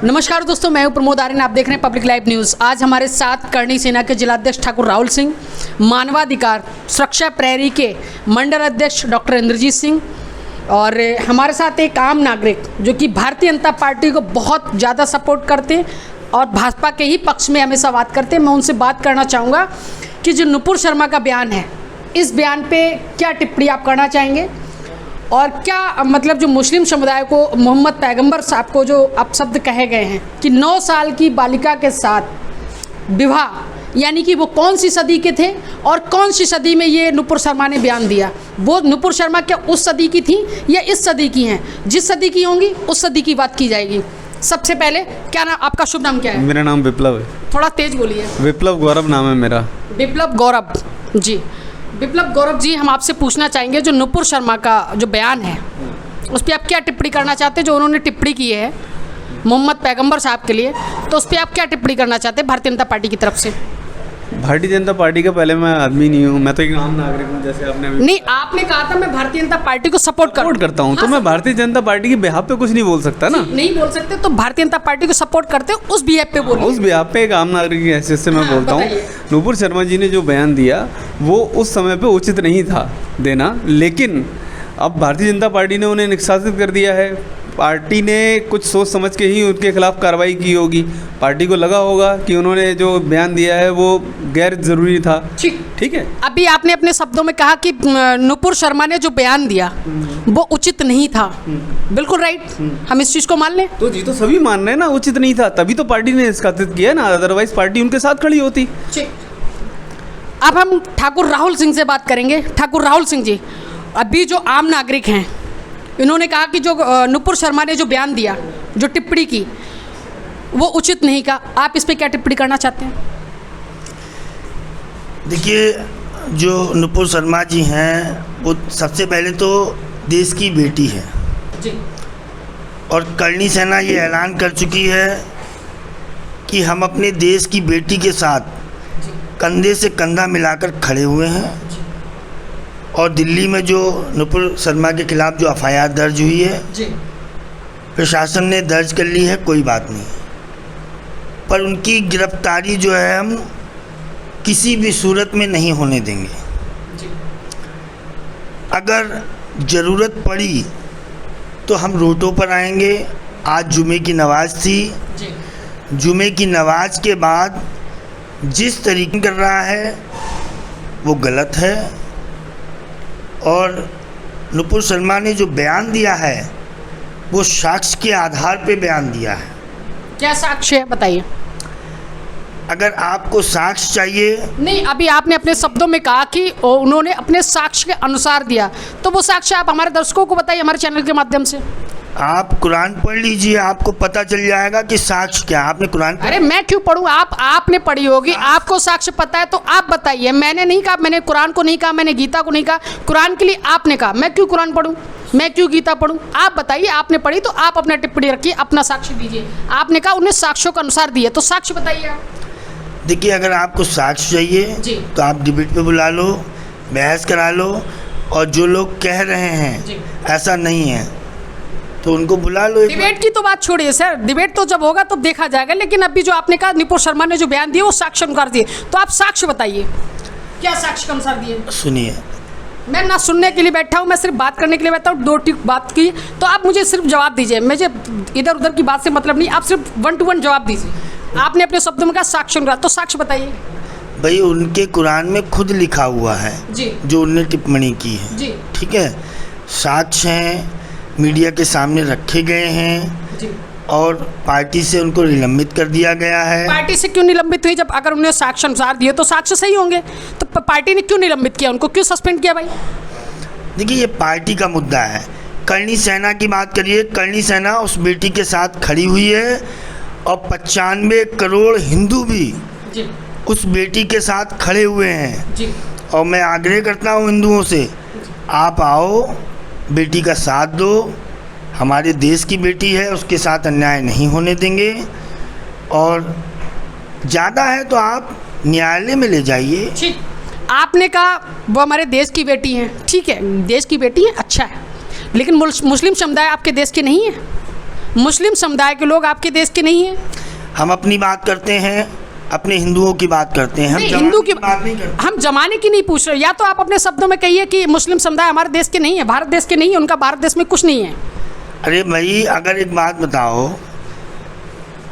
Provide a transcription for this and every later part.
नमस्कार दोस्तों, मैं हूं प्रमोद आर्यन। आप देख रहे हैं पब्लिक लाइव न्यूज़। आज हमारे साथ करणी सेना के जिलाध्यक्ष ठाकुर राहुल सिंह, मानवाधिकार सुरक्षा प्रहरी के मंडल अध्यक्ष डॉक्टर इंद्रजीत सिंह और हमारे साथ एक आम नागरिक जो कि भारतीय जनता पार्टी को बहुत ज़्यादा सपोर्ट करते हैं और भाजपा के ही पक्ष में हमेशा बात करते हैं। मैं उनसे बात करना चाहूँगा कि जो नुपुर शर्मा का बयान है, इस बयान पे क्या टिप्पणी आप करना चाहेंगे और क्या मतलब जो मुस्लिम समुदाय को मोहम्मद पैगंबर साहब को जो अपशब्द कहे गए हैं कि 9 साल की बालिका के साथ विवाह, यानी कि वो कौन सी सदी के थे और कौन सी सदी में ये नुपुर शर्मा ने बयान दिया? वो नुपुर शर्मा क्या उस सदी की थी या इस सदी की हैं? जिस सदी की होंगी उस सदी की बात की जाएगी। सबसे पहले क्या नाम, आपका शुभ नाम क्या है? मेरा नाम विप्लव है। थोड़ा तेज बोलिए। विप्लव गौरव नाम है मेरा। विप्लव गौरव जी। विप्लव गौरव जी, हम आपसे पूछना चाहेंगे जो नुपुर शर्मा का जो बयान है उस पर आप क्या टिप्पणी करना चाहते हैं? जो उन्होंने टिप्पणी की है मोहम्मद पैगंबर साहब के लिए, तो उस पर आप क्या टिप्पणी करना चाहते हैं भारतीय जनता पार्टी की तरफ से? भारतीय जनता पार्टी का पहले मैं आदमी नहीं हूँ, मैं तो एक आम नागरिक हूँ। जैसे आपने नहीं, आपने कहा था मैं भारतीय जनता पार्टी को सपोर्ट करता हूँ, तो मैं भारतीय जनता पार्टी के बिहाफ पे कुछ नहीं बोल सकता ना। नहीं बोल सकते तो भारतीय जनता पार्टी को सपोर्ट करते हो उस बिहाफ पे बोलो। उस बिहाफ पे एक आम नागरिक की हैसियत से मैं बोलता हूँ। नुपुर शर्मा जी ने जो बयान दिया वो उस समय पे उचित नहीं था देना, लेकिन अब भारतीय जनता पार्टी ने उन्हें निष्कासित कर दिया है। पार्टी ने कुछ सोच समझ के ही उनके खिलाफ कार्रवाई की होगी। पार्टी को लगा होगा कि उन्होंने जो बयान दिया है वो गैर ज़रूरी था। ठीक है। अभी आपने अपने शब्दों में कहा कि नुपुर शर्मा ने जो बयान दिया वो उचित नहीं था। बिल्कुल राइट, हम इस चीज़ को मान लें। तो जी, तो सभी मान रहे हैं ना उचित नहीं था, तभी तो पार्टी ने निष्कासित किया ना, अदरवाइज पार्टी उनके साथ खड़ी होती। अब हम ठाकुर राहुल सिंह से बात करेंगे। ठाकुर राहुल सिंह जी, अभी जो आम नागरिक हैं इन्होंने कहा कि जो नुपुर शर्मा ने जो बयान दिया, जो टिप्पणी की, वो उचित नहीं का। आप इस पे क्या टिप्पणी करना चाहते हैं? देखिए, जो नुपुर शर्मा जी हैं वो सबसे पहले तो देश की बेटी है जी। और करणी सेना ये ऐलान कर चुकी है कि हम अपने देश की बेटी के साथ कंधे से कंधा मिलाकर खड़े हुए हैं। और दिल्ली में जो नुपुर शर्मा के खिलाफ जो एफआईआर दर्ज हुई है जी, प्रशासन ने दर्ज कर ली है, कोई बात नहीं, पर उनकी गिरफ्तारी जो है हम किसी भी सूरत में नहीं होने देंगे। अगर ज़रूरत पड़ी तो हम रोडों पर आएंगे। आज जुमे की नमाज थी, जुमे की नमाज के बाद जिस तरीके कर रहा है वो गलत है। और नुपुर शर्मा ने जो बयान दिया है वो साक्ष्य के आधार पे बयान दिया है। क्या साक्ष्य है बताइए? अगर आपको साक्ष्य चाहिए। नहीं, अभी आपने अपने शब्दों में कहा कि उन्होंने अपने साक्ष्य के अनुसार दिया, तो वो साक्ष्य आप हमारे दर्शकों को बताइए हमारे चैनल के माध्यम से। आप कुरान पढ़ लीजिए, आपको पता चल जाएगा कि साक्ष्य क्या। आपने कुरान अरे मैं क्यों पढ़ूं? आपने पढ़ी होगी, आपको साक्ष्य पता है तो आप बताइए। मैंने नहीं कहा, मैंने कुरान को नहीं कहा, मैंने गीता को नहीं कहा। कुरान के लिए आपने कहा, मैं क्यों कुरान पढ़ूं, मैं क्यों गीता पढ़ूं? आप बताइए, आपने पढ़ी तो आप अपना टिप्पणी रखिए, अपना साक्ष्य दीजिए। आपने कहा उन्हें साक्ष्यों के अनुसार दिए, तो साक्ष्य बताइए आप। देखिए, अगर आपको साक्ष्य चाहिए तो आप डिबेट पे बुला लो, बहस करा लो। और जो लोग कह रहे हैं ऐसा नहीं है तो उनको बुला लो। डिबेट की तो बात छोड़िए सर, डिबेट तो जब होगा तो देखा जाएगा। लेकिन अभी जो आपने कहा नुपुर शर्मा ने जो बयान दिए वो साक्ष्य अनुसार दिए, तो आप साक्ष्य बताइए, क्या साक्ष्य के अनुसार दिए? सुनिए, मैं ना सुनने के लिए बैठा हूँ, मैं सिर्फ बात करने के लिए बैठा हूँ। 2 टिक बात की तो आप मुझे सिर्फ जवाब दीजिए। मुझे इधर उधर की बात से मतलब नहीं, आप सिर्फ 1 to 1 जवाब दीजिए। आपने अपने शब्दों में कहा साक्ष्य अनुसार, तो साक्ष्य बताइए। भाई, उनके कुरान में खुद लिखा हुआ है जी, जो उन्होंने टिप्पणी की है जी, ठीक है। साक्ष्य हैं, मीडिया के सामने रखे गए हैं जी। और पार्टी से उनको निलंबित कर दिया गया है। पार्टी से क्यों निलंबित हुई? जब अगर उन्हें साक्ष्य अनुसार दिए तो साक्ष्य सही होंगे, तो पार्टी ने क्यों निलंबित किया, उनको क्यों सस्पेंड किया? भाई देखिए, ये पार्टी का मुद्दा है। करणी सेना की बात करिए, करणी सेना उस बेटी के साथ खड़ी हुई है और 95 करोड़ हिंदू भी जी उस बेटी के साथ खड़े हुए हैं जी। और मैं आग्रह करता हूँ हिंदुओं से, आप आओ, बेटी का साथ दो। हमारे देश की बेटी है, उसके साथ अन्याय नहीं होने देंगे। और ज़्यादा है तो आप न्यायालय में ले जाइए। ठीक, आपने कहा वो हमारे देश की बेटी हैं, ठीक है, देश की बेटी है, अच्छा है, लेकिन मुस्लिम समुदाय आपके देश के नहीं है। मुस्लिम समुदाय के लोग आपके देश के नहीं हैं? हम अपनी बात करते हैं, अपने हिंदुओं की बात करते हैं, हम नहीं, जमाने हिंदू की बात नहीं करते। हम जमाने की नहीं पूछ रहे, या तो आप अपने शब्दों में कहिए कि मुस्लिम समुदाय हमारे देश के नहीं है, भारत देश के नहीं है, उनका भारत देश में कुछ नहीं है। अरे भाई, अगर एक बात बताओ,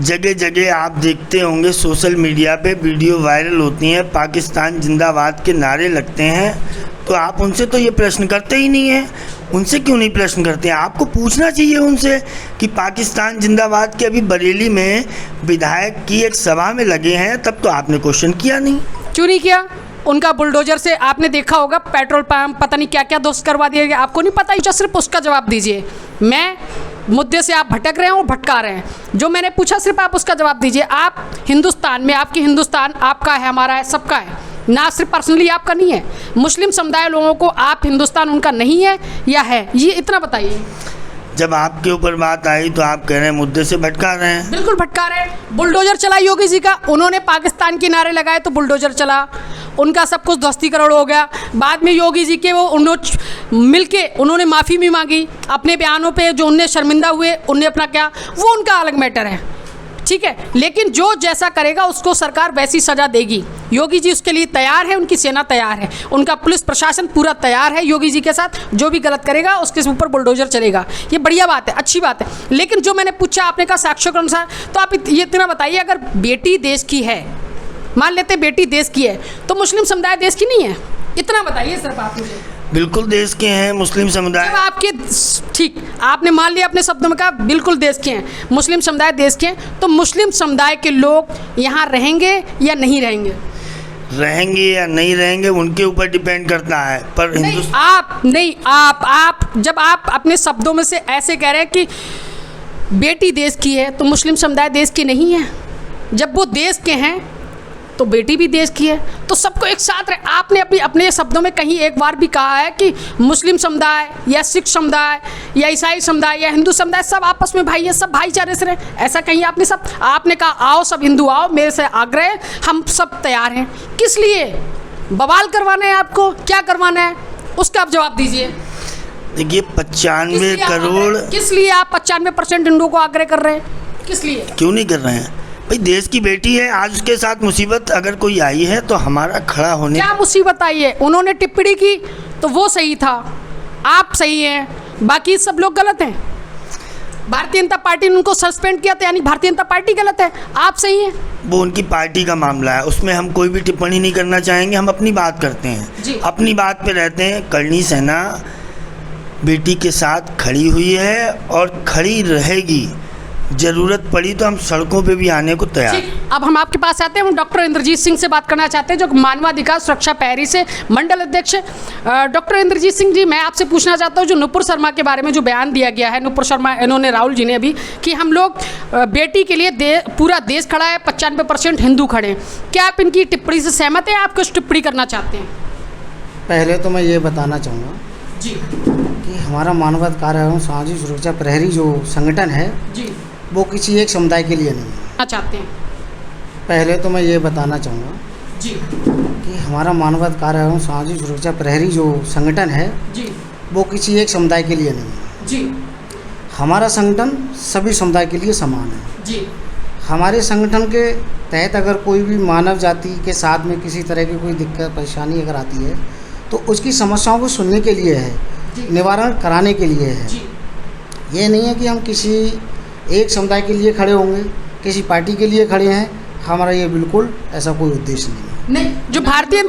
जगह जगह आप देखते होंगे सोशल मीडिया पे वीडियो वायरल होती हैं, पाकिस्तान जिंदाबाद के नारे लगते हैं, तो आप उनसे तो ये प्रश्न करते ही नहीं हैं। उनसे क्यों नहीं प्रश्न करते हैं? आपको पूछना चाहिए उनसे कि पाकिस्तान जिंदाबाद के अभी बरेली में विधायक की एक सभा में लगे हैं, तब तो आपने क्वेश्चन किया नहीं। क्यों नहीं किया? उनका बुलडोजर से आपने देखा होगा पेट्रोल पंप पता नहीं क्या क्या दोस्त करवा दिया गया, आपको नहीं पता? जो सिर्फ उसका जवाब दीजिए। मैं मुद्दे से आप भटक रहे हैं और भटका रहे हैं, जो मैंने पूछा सिर्फ आप उसका जवाब दीजिए। आप हिंदुस्तान में, आपकी हिंदुस्तान आपका है, हमारा है, सबका है, ना सिर्फ पर्सनली आपका नहीं है। मुस्लिम समुदाय लोगों को आप हिंदुस्तान उनका नहीं है या है, ये इतना बताइए। जब आपके ऊपर बात आई तो आप कह रहे हैं मुद्दे से भटका रहे हैं। बिल्कुल भटका रहे हैं। बुलडोजर चला योगी जी का, उन्होंने पाकिस्तान के नारे लगाए तो बुलडोजर चला, उनका सब कुछ ध्वस्तीकरण हो गया। बाद में योगी जी के वो उन्होंने मिलके उन्होंने माफ़ी भी मांगी अपने बयानों पे, जो उनने शर्मिंदा हुए, उनने अपना क्या, वो उनका अलग मैटर है, ठीक है। लेकिन जो जैसा करेगा उसको सरकार वैसी सज़ा देगी। योगी जी उसके लिए तैयार है, उनकी सेना तैयार है, उनका पुलिस प्रशासन पूरा तैयार है योगी जी के साथ। जो भी गलत करेगा उसके ऊपर बुलडोजर चलेगा, ये बढ़िया बात है, अच्छी बात है। लेकिन जो मैंने पूछा, आपने कहा साक्ष्यों के अनुसार, तो आप ये इतना बताइए, अगर बेटी देश की है, मान लेते बेटी देश की है, तो मुस्लिम समुदाय देश की नहीं है? इतना बताइए सिर्फ आप मुझे। बिल्कुल देश के हैं मुस्लिम समुदाय। जब आपके, ठीक, आपने मान लिया अपने शब्दों में कहा बिल्कुल देश के हैं, मुस्लिम समुदाय देश के हैं, तो मुस्लिम समुदाय के लोग यहाँ रहेंगे या नहीं रहेंगे? रहेंगे या नहीं रहेंगे उनके ऊपर डिपेंड करता है, पर आप जब आप अपने शब्दों में से ऐसे कह रहे हैं कि बेटी देश की है तो मुस्लिम समुदाय देश की नहीं है, जब वो देश के हैं तो बेटी भी देश की है, तो सबको एक साथ रहे। आपने अपने शब्दों में कहीं एक बार भी कहा है कि मुस्लिम समुदाय या सिख समुदाय या ईसाई समुदाय या हिंदू समुदाय सब आपस में भाई है, सब भाईचारे से रहे, ऐसा कहीं आपने कहा आओ सब हिंदू आओ, मेरे से आग्रह, हम सब तैयार हैं। किस लिए? बवाल करवाना है आपको? क्या करवाना है उसका आप जवाब दीजिए। देखिए 95 करोड़, किस लिए आप 95% हिंदुओं को आग्रह कर रहे हैं? किस लिए? क्यों नहीं कर रहे हैं भाई? देश की बेटी है, आज उसके साथ मुसीबत अगर कोई आई है तो हमारा खड़ा होने। क्या मुसीबत आई है? उन्होंने टिप्पणी की तो वो सही था, आप सही हैं, बाकी सब लोग गलत हैं। भारतीय जनता पार्टी ने उनको सस्पेंड किया तो यानी भारतीय जनता पार्टी गलत है, आप सही हैं। वो उनकी पार्टी का मामला है, उसमें हम कोई भी टिप्पणी नहीं करना चाहेंगे। हम अपनी बात करते हैं, अपनी बात पे रहते हैं। करणी सेना बेटी के साथ खड़ी हुई है और खड़ी रहेगी, ज़रूरत पड़ी तो हम सड़कों पे भी आने को तैयार हैं। अब हम आपके पास आते हैं, हम डॉक्टर इंद्रजीत सिंह से बात करना चाहते हैं, जो मानवाधिकार सुरक्षा प्रहरी से मंडल अध्यक्ष। डॉक्टर इंद्रजीत सिंह जी, मैं आपसे पूछना चाहता हूं, जो नुपुर शर्मा के बारे में जो बयान दिया गया है, नुपुर शर्मा, इन्होंने, राहुल जी ने अभी, कि हम लोग बेटी के लिए पूरा देश खड़ा है, 95% हिंदू खड़े हैं, क्या आप इनकी टिप्पणी से सहमत हैं? आप कुछ टिप्पणी करना चाहते हैं? पहले तो मैं ये बताना चाहूँगा जी कि हमारा मानवाधिकार एवं सामाजिक सुरक्षा प्रहरी जो संगठन है जी, वो किसी एक समुदाय के लिए नहीं है। चाहते हैं? पहले तो मैं ये बताना चाहूँगा जी कि हमारा मानवाधिकार एवं सामाजिक सुरक्षा प्रहरी जो संगठन है जी वो किसी एक समुदाय के लिए नहीं है। जी हमारा संगठन सभी समुदाय के लिए समान है। जी हमारे संगठन के तहत अगर कोई भी मानव जाति के साथ में किसी तरह की कोई दिक्कत परेशानी अगर आती है तो उसकी समस्याओं को सुनने के लिए है, निवारण कराने के लिए है। ये नहीं है कि हम किसी एक समुदाय के लिए खड़े होंगे, किसी पार्टी के लिए खड़े हैं, हमारा ये बिल्कुल ऐसा कोई उद्देश्य नहीं है। नहीं, जो भारतीय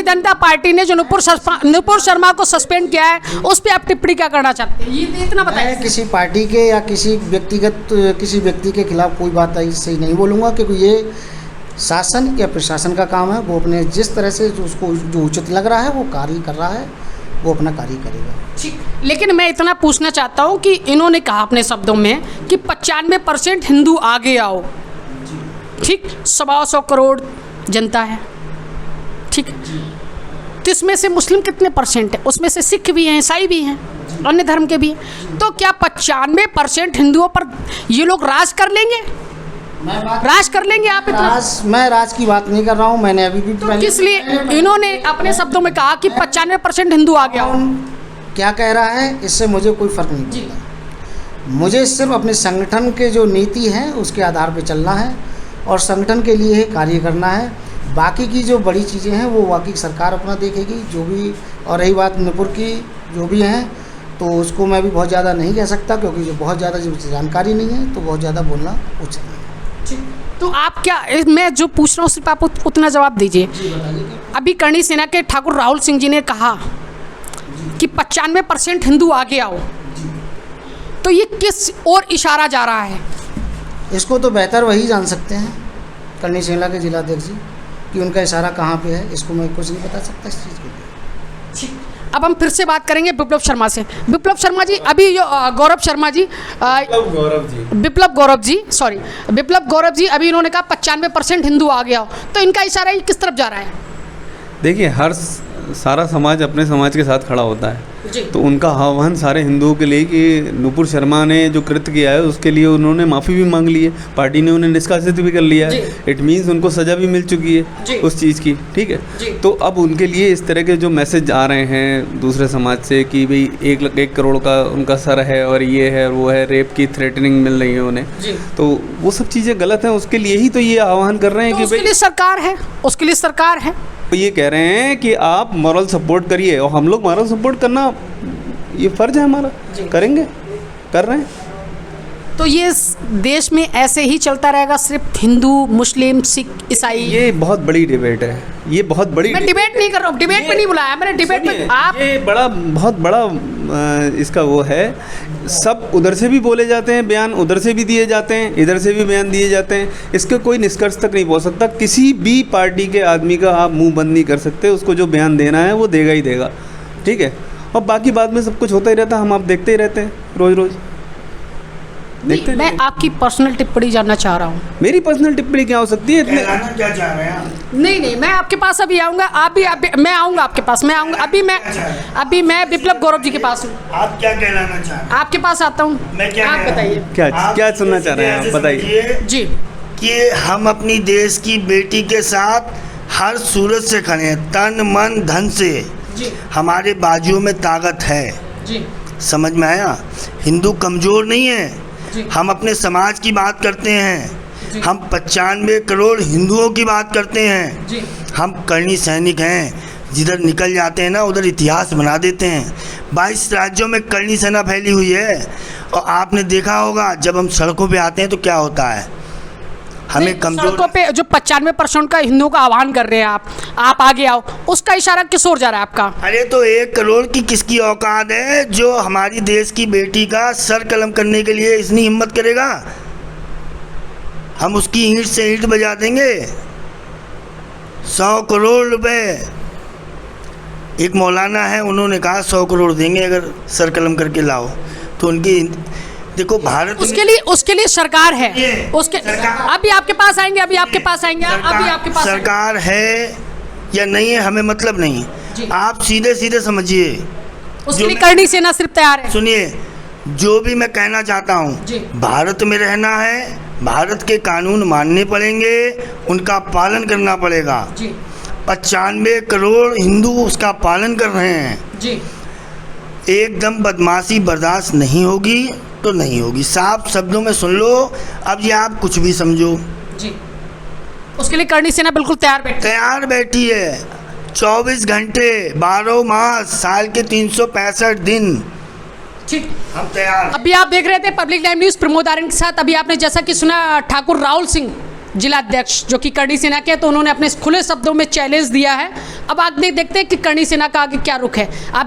जनता पार्टी ने जो नुपुर शर्मा को सस्पेंड किया है, उस पर आप टिप्पणी क्या करना चाहते हैं? ये इतना बताइए। मैं किसी पार्टी के या किसी व्यक्ति के खिलाफ कोई बात सही नहीं बोलूँगा, क्योंकि ये शासन या प्रशासन का काम है। वो अपने जिस तरह से उसको जो उचित लग रहा है वो कार्य कर रहा है, वो अपना कार्य करेगा। ठीक, लेकिन मैं इतना पूछना चाहता हूँ कि इन्होंने कहा अपने शब्दों में कि 95% हिंदू आगे आओ, ठीक, 100 करोड़ जनता है, ठीक, तो इसमें से मुस्लिम कितने परसेंट है? उसमें से सिख भी हैं, ईसाई भी हैं, अन्य धर्म के भी हैं। तो क्या 95% हिंदुओं पर ये लोग राज कर लेंगे? राज कर लेंगे आप? मैं राज की बात नहीं कर रहा हूँ। मैंने अभी भी तो किस लिए इन्होंने अपने शब्दों में कहा कि 95% हिंदू आ गया? क्या कह रहा है इससे मुझे कोई फर्क नहीं पड़ता। मुझे सिर्फ अपने संगठन के जो नीति है उसके आधार पे चलना है और संगठन के लिए ही कार्य करना है। बाकी की जो बड़ी चीज़ें हैं वो बाकी सरकार अपना देखेगी जो भी। और रही बात नूपुर की जो भी हैं तो उसको मैं भी बहुत ज़्यादा नहीं कह सकता, क्योंकि जो बहुत ज़्यादा जो जानकारी नहीं है तो बहुत ज़्यादा बोलना उचित नहीं है। तो आप क्या, मैं जो पूछ रहा हूँ सिर्फ आप उतना जवाब दीजिए। अभी करणी सेना के ठाकुर राहुल सिंह जी ने कहा कि 95% हिंदू आगे आओ, तो ये किस ओर इशारा जा रहा है? इसको तो बेहतर वही जान सकते हैं करणी सेना के जिलाध्यक्ष जी कि उनका इशारा कहाँ पे है। इसको मैं कुछ नहीं बता सकता इस चीज़ के लिए। अब हम फिर से बात करेंगे बिप्लब शर्मा से। बिप्लब शर्मा जी, अभी जो गौरव शर्मा जी, बिप्लब गौरव जी अभी इन्होंने कहा 95% हिंदू आ गया हो, तो इनका इशारा ये किस तरफ जा रहा है? देखिए, हर सारा समाज अपने समाज के साथ खड़ा होता है, जी। तो उनका आह्वान सारे हिंदुओं के लिए कि नूपुर शर्मा ने जो कृत्य किया है उसके लिए उन्होंने माफ़ी भी मांग ली है, पार्टी ने उन्हें निष्कासित भी कर लिया है। इट मीन्स उनको सज़ा भी मिल चुकी है उस चीज़ की, ठीक है। तो अब उनके लिए इस तरह के जो मैसेज आ रहे हैं दूसरे समाज से कि भाई 1 करोड़ का उनका सर है और ये है वो है, रेप की थ्रेटनिंग मिल रही है उन्हें, तो वो सब चीज़ें गलत हैं। उसके लिए ही तो ये आह्वान कर रहे हैं कि उसके लिए सरकार है, उसके लिए सरकार है। तो ये कह रहे हैं कि आप मॉरल सपोर्ट करिए, और हम लोग मॉरल सपोर्ट करना ये फ़र्ज है हमारा, करेंगे, कर रहे हैं। तो ये देश में ऐसे ही चलता रहेगा, सिर्फ हिंदू, मुस्लिम, सिख, ईसाई? ये बहुत बड़ी डिबेट है, ये बहुत बड़ी। मैं डिबेट नहीं कर रहा हूँ, डिबेट में नहीं बुलाया मैंने, डिबेट में आप। ये बहुत बड़ा इसका वो है, सब उधर से भी बोले जाते हैं बयान, उधर से भी दिए जाते हैं, इधर से भी बयान दिए जाते हैं। इसके कोई निष्कर्ष तक नहीं पहुँच सकता। किसी भी पार्टी के आदमी का आप मुंह बंद नहीं कर सकते, उसको जो बयान देना है वो देगा ही देगा, ठीक है। और बाकी बाद में सब कुछ होता ही रहता, हम आप देखते ही रहते हैं रोज़ रोज़। नहीं, मैं आपकी पर्सनल टिप्पणी जानना चाह रहा हूँ। मेरी पर्सनल टिप्पणी क्या हो सकती है? कहलाना क्या चाह रहे हैं आप? नहीं, मैं आपके पास अभी आऊँगा, आप भी मैं आऊँगा आपके पास, मैं आऊँगा अभी मैं बिप्लब गौरव जी के पास हूँ। आप क्या कहलाना चाह रहे हैं? आपके पास आता हूँ, मैं क्या आप बताइए। क्या सुनना चाह रहे हैं आप, बताइए जी। कि हम अपनी देश की बेटी के साथ हर सूरत से खड़े हैं, तन मन धन से। जी। हमारे बाजुओं में ताकत है, जी। समझ में आया? हिंदू कमज़ोर नहीं है। जी। हम अपने समाज की बात करते हैं, हम 95 करोड़ हिंदुओं की बात करते हैं। जी। हम करणी सैनिक हैं, जिधर निकल जाते हैं ना उधर इतिहास बना देते हैं। 22 राज्यों में करणी सेना फैली हुई है, और आपने देखा होगा जब हम सड़कों पे आते हैं तो क्या होता है, हमें कमजोर। सड़कों पे जो 95% का हिंदुओं का आह्वान कर रहे हैं आप आगे आओ, उसका इशारा किस ओर जा रहा है आपका? अरे तो 1 करोड़ की किसकी औकात है जो हमारी देश की बेटी का सर कलम करने के लिए इतनी हिम्मत करेगा? हम उसकी ईंट से ईंट बजा देंगे। 100 करोड़ रुपए, एक मौलाना है उन्होंने कहा 100 करोड़ देंगे अगर सर कलम करके लाओ, तो उनकी देखो भारत उसके लिए सरकार है, उसके अभी आपके पास आएंगे, अभी आपके पास सरकार है या नहीं है हमें मतलब नहीं, आप सीधे सीधे समझिए। उसके लिए करणी सेना सिर्फ तैयार है। सुनिए, जो भी मैं कहना चाहता हूँ, भारत में रहना है, भारत के कानून मानने पड़ेंगे, उनका पालन करना पड़ेगा। 95 करोड़ हिंदू उसका पालन कर रहे हैं। एकदम बदमाशी बर्दाश्त नहीं होगी तो नहीं होगी, साफ शब्दों में सुन लो। अब ये आप कुछ भी समझो, उसके लिए करणी सेना बिल्कुल तैयार बैठी है। 24 घंटे 12 मास साल के 365 दिन ठीक हम तैयार। अभी आप देख रहे थे public live news Pramod Aryan के साथ। अभी आपने जैसा कि सुना ठाकुर राहुल सिंह जिलाध्यक्ष जो कि करणी सेना के, तो उन्होंने अपने खुले शब्दों में चैलेंज दिया है। अब आगे देखते हैं कि करणी सेना का आगे क्या रुख है। आप